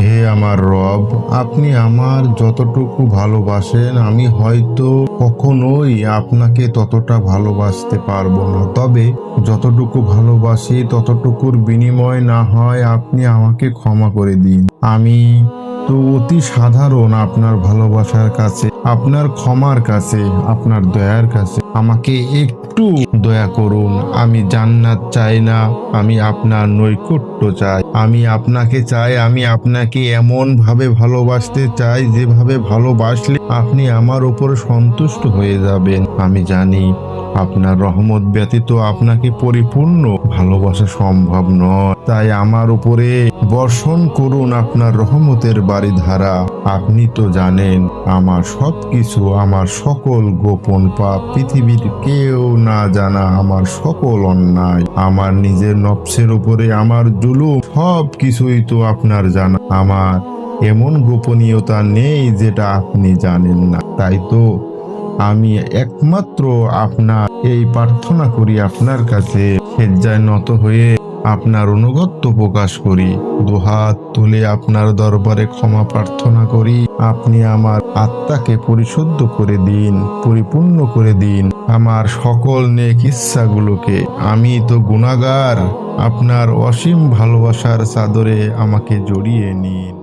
হে আমার রব, আপনি আমার যতটুকু ভালোবাসেন আমি হয়তো কখনোই আপনাকে ততটা ভালোবাসতে পারবো না, তবে যতটুকু ভালোবাসি ততটুকুর বিনিময় না হয় আপনি আমাকে ক্ষমা করে দিন। আমি তো অতি সাধারণ আপনার ভালোবাসার কাছে, আপনার ক্ষমার কাছে, আপনার দয়ার কাছে। আমাকে একটু দয়া করুন। আমি জান্নাত চাই না, আমি আপনার নৈকট্য চাই। আমি আপনাকে চাই, আমি আপনাকে এমন ভাবে ভালোবাসতে চাই যেভাবে ভালোবাসলে আপনি আমার উপরে সন্তুষ্ট হয়ে যাবেন। আমি জানি আপনার রহমত ব্যতীত আপনাকে পরিপূর্ণ ভালোবাসা সম্ভব নয়, তাই আমার উপরে বর্ষণ করুন আপনার রহমতের বারিধারা। আপনি তো জানেন আমার সবকিছু, আমার সকল গোপন পাপ, পৃথিবীর কেউ না জানা আমার সকল অন্যায়, আমার নিজের নফসের উপরে আমার জুলুম, সব কিছুই তো আপনার জানা। আমার এমন গোপনীয়তা নেই যেটা আপনি জানেন না। তাই তো আমি একমাত্র আপনার এই প্রার্থনা করি, আপনার কাছে সেজ্জায় নত হয়ে আপনার অনুগত্য প্রকাশ করি, দুহাত তুলে আপনার দরবারে ক্ষমা প্রার্থনা করি। আপনি আমার আত্মাকে পরিশুদ্ধ করে দিন, পরিপূর্ণ করে দিন আমার সকল নেক ইচ্ছাগুলোকে। আমি তো গুনাহগার, আপনার অসীম ভালোবাসার চাদরে আমাকে জড়িয়ে নিন।